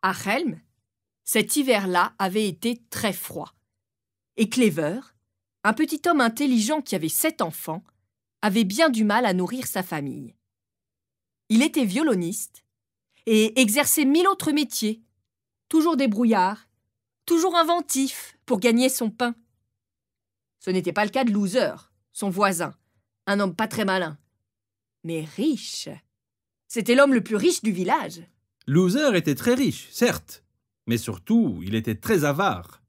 À Helm, cet hiver-là avait été très froid. Et Clever, un petit homme intelligent qui avait 7 enfants, avait bien du mal à nourrir sa famille. Il était violoniste et exerçait 1000 autres métiers, toujours débrouillard, toujours inventif pour gagner son pain. Ce n'était pas le cas de Loser, son voisin, un homme pas très malin, mais riche. C'était l'homme le plus riche du village. Loser était très riche, certes, mais surtout, il était très avare.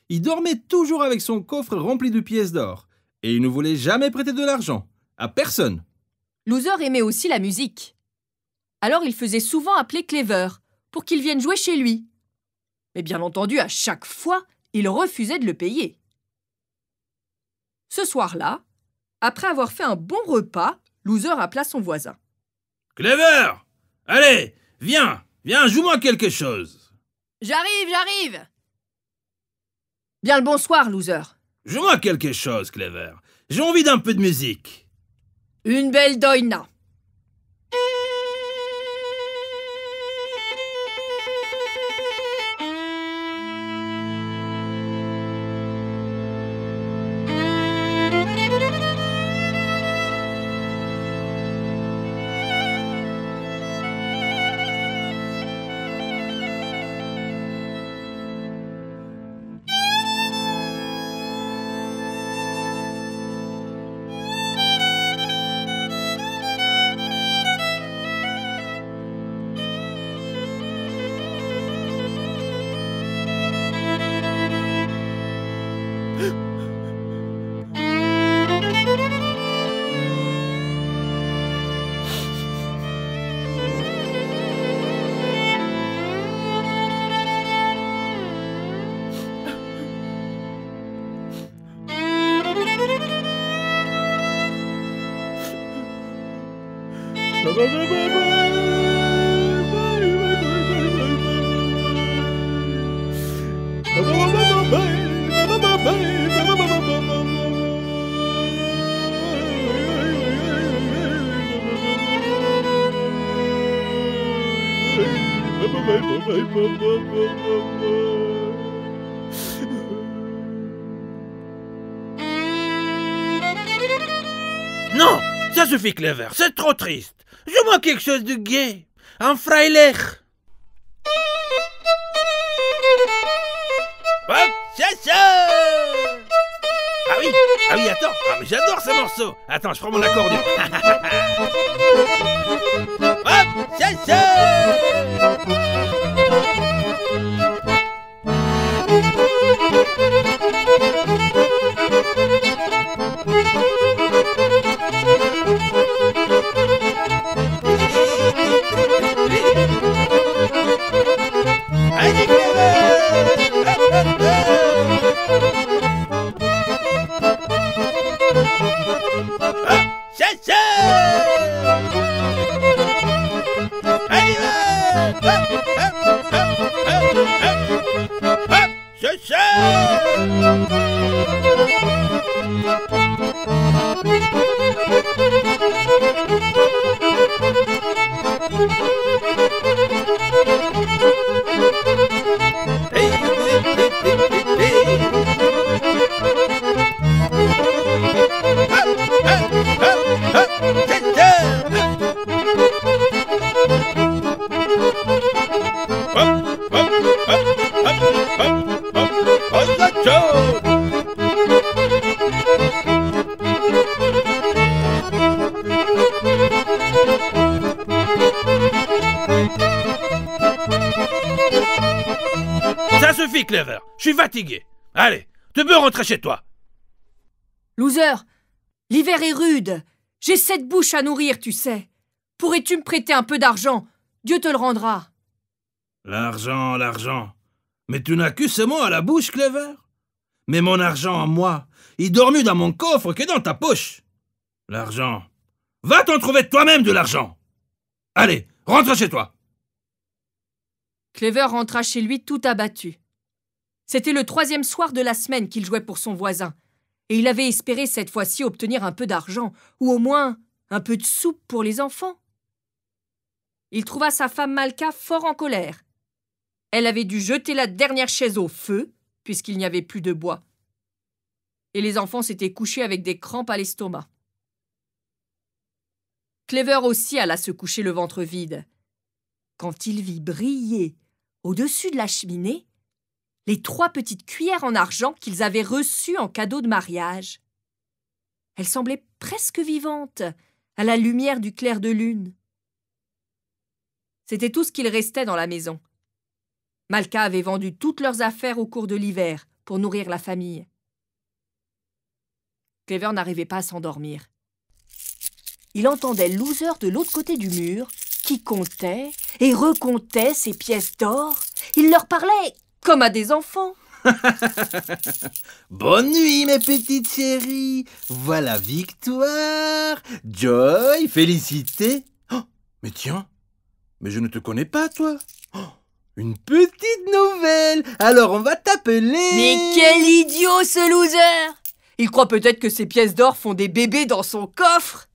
Il dormait toujours avec son coffre rempli de pièces d'or, et il ne voulait jamais prêter de l'argent, à personne. Loser aimait aussi la musique. Alors il faisait souvent appeler Clever pour qu'il vienne jouer chez lui. Mais bien entendu, à chaque fois, il refusait de le payer. Ce soir-là, après avoir fait un bon repas, Loser appela son voisin. « Clever! Allez, viens, joue-moi quelque chose. »« J'arrive !» Bien le bonsoir, Loser. « Joue-moi quelque chose, Clever. J'ai envie d'un peu de musique. » Une belle doina. Non, ça suffit, Clever, c'est trop triste. Joue-moi quelque chose de gai. Un Freilich. Hop, c'est ça. Ah oui, attends. Ah, mais j'adore ce morceau. Attends, je prends mon accordion. Hop, c'est ça. Allez, Ça suffit, Clever. Je suis fatigué. Allez, tu peux rentrer chez toi. Loser, l'hiver est rude. J'ai 7 bouches à nourrir, tu sais. Pourrais-tu me prêter un peu d'argent? Dieu te le rendra. L'argent. Mais tu n'as que ce mot à la bouche, Clever. Mais mon argent à moi, il dort mieux dans mon coffre que dans ta poche. L'argent. Va t'en trouver toi-même de l'argent. Allez, rentre chez toi. Clever rentra chez lui tout abattu. C'était le 3e soir de la semaine qu'il jouait pour son voisin, et il avait espéré cette fois-ci obtenir un peu d'argent, ou au moins un peu de soupe pour les enfants. Il trouva sa femme Malka fort en colère. Elle avait dû jeter la dernière chaise au feu, puisqu'il n'y avait plus de bois. Et les enfants s'étaient couchés avec des crampes à l'estomac. Clever aussi alla se coucher le ventre vide. Quand il vit briller, au-dessus de la cheminée, les 3 petites cuillères en argent qu'ils avaient reçues en cadeau de mariage. Elles semblaient presque vivantes, à la lumière du clair de lune. C'était tout ce qu'il restait dans la maison. Malka avait vendu toutes leurs affaires au cours de l'hiver pour nourrir la famille. Clever n'arrivait pas à s'endormir. Il entendait Loser de l'autre côté du mur qui comptait et recomptait ses pièces d'or. Il leur parlait comme à des enfants. Bonne nuit, mes petites chéries. Voilà Victoire, Joy, félicité. Oh, mais tiens, mais je ne te connais pas, toi. Oh, une petite nouvelle. Alors on va t'appeler... Mais quel idiot, ce Loser! Il croit peut-être que ses pièces d'or font des bébés dans son coffre.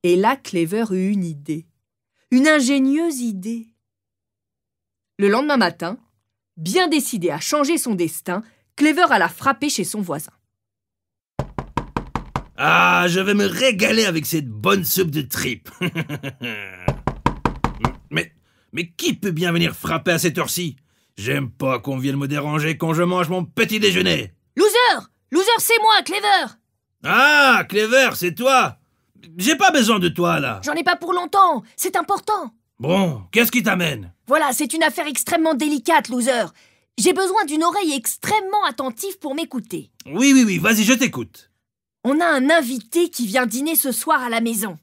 Et là, Clever eut une idée. Une ingénieuse idée. Le lendemain matin, bien décidé à changer son destin, Clever alla frapper chez son voisin. Ah, je vais me régaler avec cette bonne soupe de tripes. mais qui peut bien venir frapper à cette heure-ci? J'aime pas qu'on vienne me déranger quand je mange mon petit déjeuner. Loser! Loser, c'est moi, Clever! Ah, Clever, c'est toi. J'ai pas besoin de toi, là. J'en ai pas pour longtemps, c'est important. Bon, qu'est-ce qui t'amène? Voilà, c'est une affaire extrêmement délicate, Loser. J'ai besoin d'une oreille extrêmement attentive pour m'écouter. Oui, vas-y, je t'écoute. On a un invité qui vient dîner ce soir à la maison.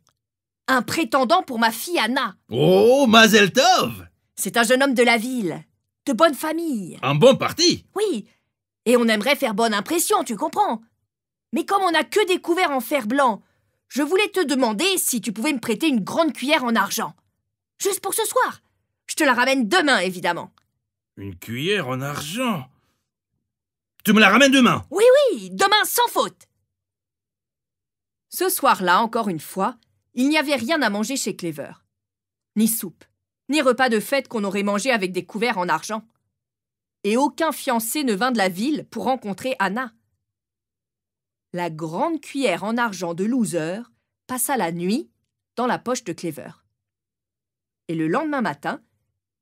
Un prétendant pour ma fille Anna. Oh, Mazel Tov! C'est un jeune homme de la ville, de bonne famille. Un bon parti. Oui, et on aimerait faire bonne impression, tu comprends. Mais comme on n'a que des couverts en fer blanc, je voulais te demander si tu pouvais me prêter une grande cuillère en argent. Juste pour ce soir. Je te la ramène demain, évidemment. Une cuillère en argent? Tu me la ramènes demain? Oui, demain sans faute. Ce soir-là, encore une fois, il n'y avait rien à manger chez Clever. Ni soupe, ni repas de fête qu'on aurait mangé avec des couverts en argent. Et aucun fiancé ne vint de la ville pour rencontrer Anna. La grande cuillère en argent de Loser passa la nuit dans la poche de Clever. Et le lendemain matin,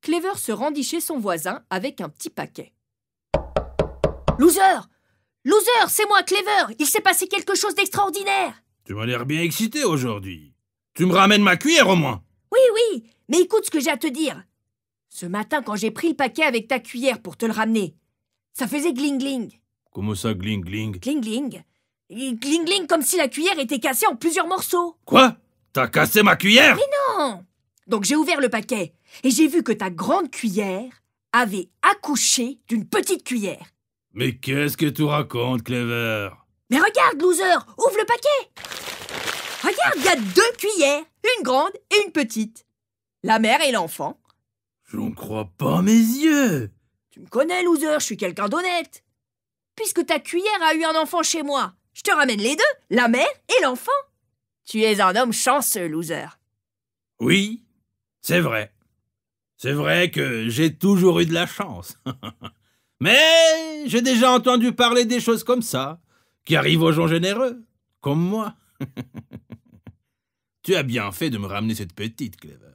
Clever se rendit chez son voisin avec un petit paquet. « Loser! Loser, c'est moi, Clever! Il s'est passé quelque chose d'extraordinaire !» Tu m'as l'air bien excité aujourd'hui. Tu me ramènes ma cuillère au moins? Oui, mais écoute ce que j'ai à te dire. Ce matin, quand j'ai pris le paquet avec ta cuillère pour te le ramener, ça faisait gling-gling. Comment ça, gling-gling? Gling-gling. Gling-gling comme si la cuillère était cassée en plusieurs morceaux. Quoi? T'as cassé ma cuillère? Mais non! Donc j'ai ouvert le paquet et j'ai vu que ta grande cuillère avait accouché d'une petite cuillère. Mais qu'est-ce que tu racontes, Clever? Mais regarde, Loser, ouvre le paquet. Regarde, il y a 2 cuillères, une grande et une petite. La mère et l'enfant. Je n'en crois pas mes yeux. Tu me connais, Loser, je suis quelqu'un d'honnête. Puisque ta cuillère a eu un enfant chez moi, je te ramène les 2, la mère et l'enfant. Tu es un homme chanceux, Loser. Oui, c'est vrai. C'est vrai que j'ai toujours eu de la chance. Mais j'ai déjà entendu parler des choses comme ça, qui arrivent aux gens généreux, comme moi. Tu as bien fait de me ramener cette petite, Clever.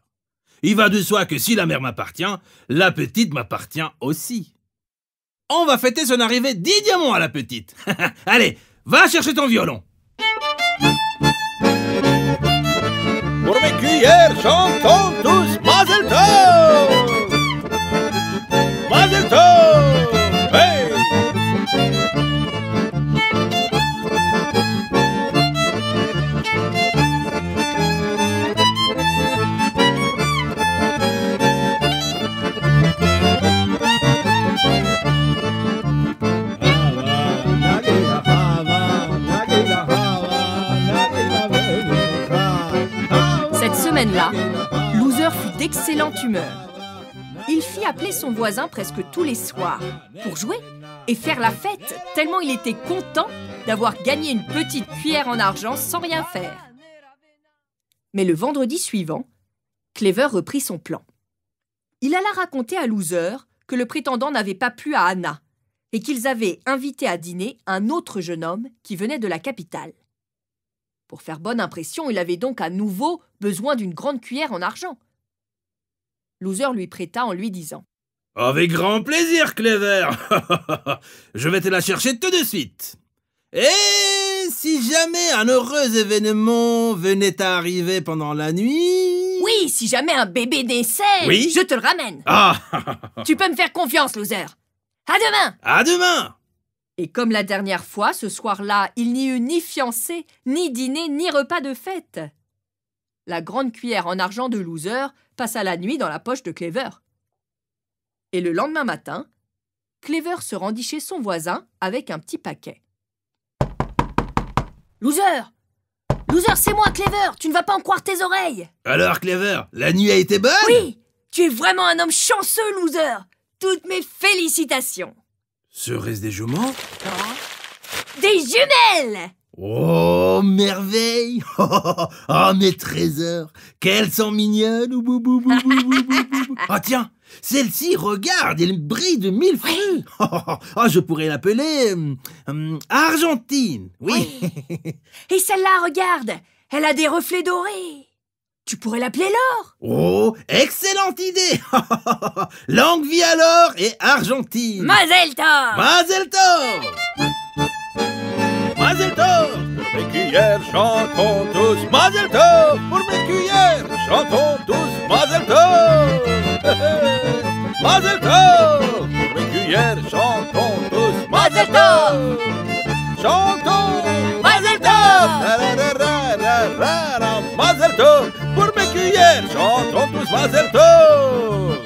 Il va de soi que si la mère m'appartient, la petite m'appartient aussi. On va fêter son arrivée 10 diamants à la petite. Allez, va chercher ton violon. Pour mes cuillères, chantons tous Mazel Tov! Mazel Tov! Hey! Cette semaine-là, Loser fut d'excellente humeur. Il fit appeler son voisin presque tous les soirs pour jouer et faire la fête, tellement il était content d'avoir gagné une petite cuillère en argent sans rien faire. Mais le vendredi suivant, Clever reprit son plan. Il alla raconter à Loser que le prétendant n'avait pas plu à Anna et qu'ils avaient invité à dîner un autre jeune homme qui venait de la capitale. Pour faire bonne impression, il avait donc à nouveau besoin d'une grande cuillère en argent. Loser lui prêta en lui disant « Avec grand plaisir, Clever. Je vais te la chercher tout de suite. Et si jamais un heureux événement venait à arriver pendant la nuit... » Oui, si jamais un bébé naissait, oui, je te le ramène. Ah. Tu peux me faire confiance, Loser. À demain. À demain. Et comme la dernière fois, ce soir-là, il n'y eut ni fiancée, ni dîner, ni repas de fête. La grande cuillère en argent de Loser passa la nuit dans la poche de Clever. Et le lendemain matin, Clever se rendit chez son voisin avec un petit paquet. « Loser! Loser, c'est moi, Clever! Tu ne vas pas en croire tes oreilles! » Alors, Clever, la nuit a été bonne? Oui! Tu es vraiment un homme chanceux, Loser! Toutes mes félicitations! Serait-ce des juments? Des jumelles! Oh, merveille! Oh, mes trésors! Qu'elles sont mignonnes! Ah, tiens! Celle-ci, regarde, elle brille de mille feux! Oh, je pourrais l'appeler... Argentine! Oui! Et celle-là, regarde! Elle a des reflets dorés! Tu pourrais l'appeler l'or! Oh, excellente idée! Longue vie à l'or et Argentine! Mazel tov! Mazel tov! Mazel tov! Pour mes cuillères, chantons tous Mazel tov! Pour mes cuillères, chantons tous Mazel tov! Mazel tov! Pour mes cuillères, chantons tous Mazel tov! Chantons Mazel tov! Mazel tov! Pour mes cuillères, chantons tous Mazel tov!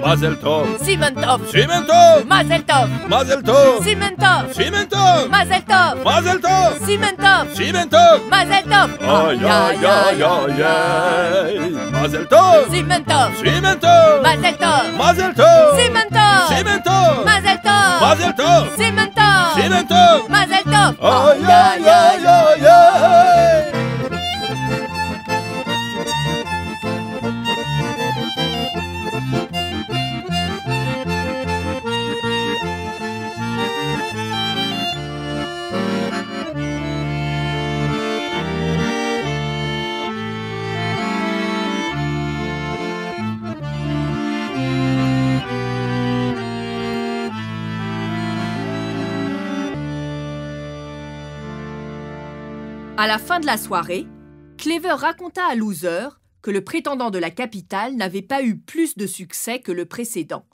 Mazel tov! Simentov! Simentov! Mazel tov! Mazel tov! Simentov! Simentov! Mazel tov! Mazel tov! Simentov! Simentov! Mazel tov! Aïe aïe aïe aïe aïe! Mazel tov! Simentov! Simentov! Mazel tov! Mazel tov! Simentov! Simentov! Mazel tov! Mazel tov! Simentov! Simentov! Mazel tov! Aïe aïe aïe aïe aïe! À la fin de la soirée, Clever raconta à Loser que le prétendant de la capitale n'avait pas eu plus de succès que le précédent.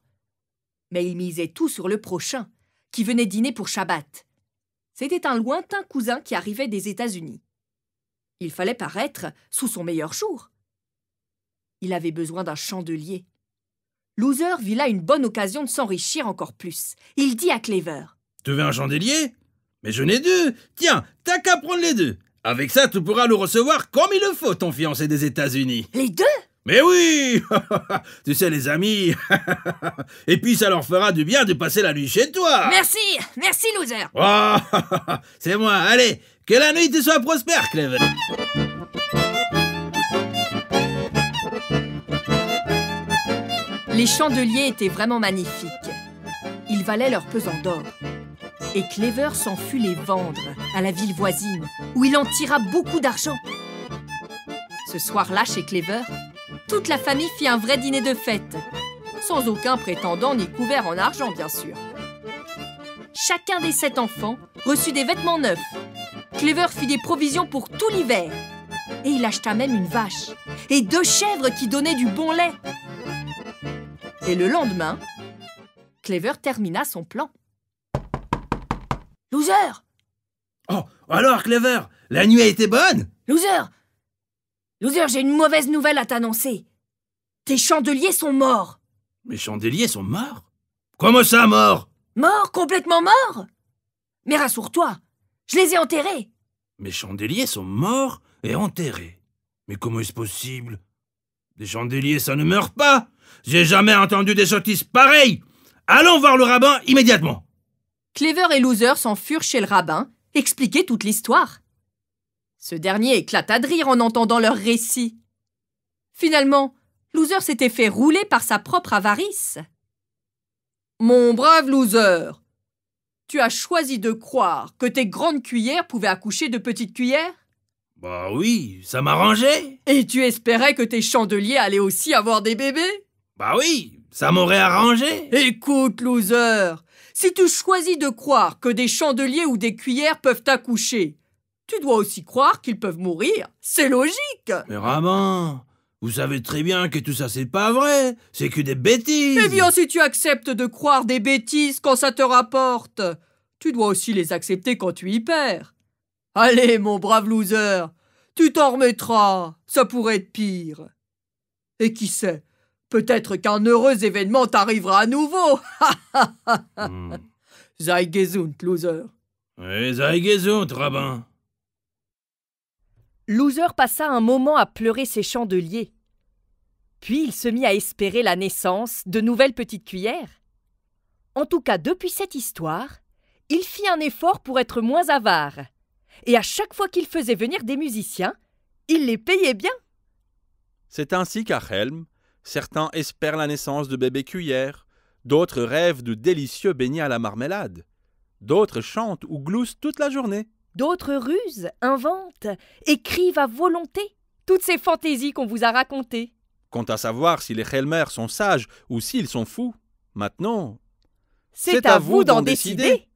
Mais il misait tout sur le prochain, qui venait dîner pour Shabbat. C'était un lointain cousin qui arrivait des États-Unis. Il fallait paraître sous son meilleur jour. Il avait besoin d'un chandelier. Loser vit là une bonne occasion de s'enrichir encore plus. Il dit à Clever: « Tu veux un chandelier? Mais je n'ai deux. Tiens, t'as qu'à prendre les deux. Avec ça, tu pourras le recevoir comme il le faut, ton fiancé des États-Unis. » Les deux? Mais oui. Tu sais, les amis. Et puis, ça leur fera du bien de passer la nuit chez toi. Merci, merci, Loser. Oh, c'est moi. Allez, que la nuit te soit prospère, Clever. Les chandeliers étaient vraiment magnifiques. Ils valaient leur pesant d'or. Et Clever s'en fut les vendre à la ville voisine, où il en tira beaucoup d'argent. Ce soir-là, chez Clever, toute la famille fit un vrai dîner de fête, sans aucun prétendant ni couvert en argent, bien sûr. Chacun des 7 enfants reçut des vêtements neufs. Clever fit des provisions pour tout l'hiver. Et il acheta même une vache et 2 chèvres qui donnaient du bon lait. Et le lendemain, Clever termina son plan. Loser! Oh, alors, Clever, la nuit a été bonne? Loser! Loser, j'ai une mauvaise nouvelle à t'annoncer. Tes chandeliers sont morts. Mes chandeliers sont morts? Comment ça, morts? Morts? Complètement morts? Mais rassure-toi, je les ai enterrés. Mes chandeliers sont morts et enterrés. Mais comment est-ce possible? Des chandeliers, ça ne meurt pas. J'ai jamais entendu des sottises pareilles. Allons voir le rabbin immédiatement. Clever et Loser s'en furent chez le rabbin, expliquer toute l'histoire. Ce dernier éclata de rire en entendant leur récit. Finalement, Loser s'était fait rouler par sa propre avarice. « Mon brave Loser, tu as choisi de croire que tes grandes cuillères pouvaient accoucher de petites cuillères? Bah oui, ça m'arrangeait. Et tu espérais que tes chandeliers allaient aussi avoir des bébés? Bah oui, ça m'aurait arrangé. Écoute, Loser, si tu choisis de croire que des chandeliers ou des cuillères peuvent accoucher, tu dois aussi croire qu'ils peuvent mourir. C'est logique. Mais rabbin, vous savez très bien que tout ça c'est pas vrai. C'est que des bêtises. Eh bien, si tu acceptes de croire des bêtises quand ça te rapporte, tu dois aussi les accepter quand tu y perds. Allez, mon brave Loser, tu t'en remettras. Ça pourrait être pire. Et qui sait, peut-être qu'un heureux événement t'arrivera à nouveau. Sei gesund, Loser. Oui, sei gesund, rabbin. Loser passa un moment à pleurer ses chandeliers. Puis il se mit à espérer la naissance de nouvelles petites cuillères. En tout cas, depuis cette histoire, il fit un effort pour être moins avare. Et à chaque fois qu'il faisait venir des musiciens, il les payait bien. C'est ainsi qu'à Helm, certains espèrent la naissance de bébés cuillères, d'autres rêvent de délicieux beignets à la marmelade, d'autres chantent ou gloussent toute la journée. D'autres rusent, inventent, écrivent à volonté toutes ces fantaisies qu'on vous a racontées. Quant à savoir si les Helmers sont sages ou s'ils sont fous, maintenant, C'est à vous d'en décider.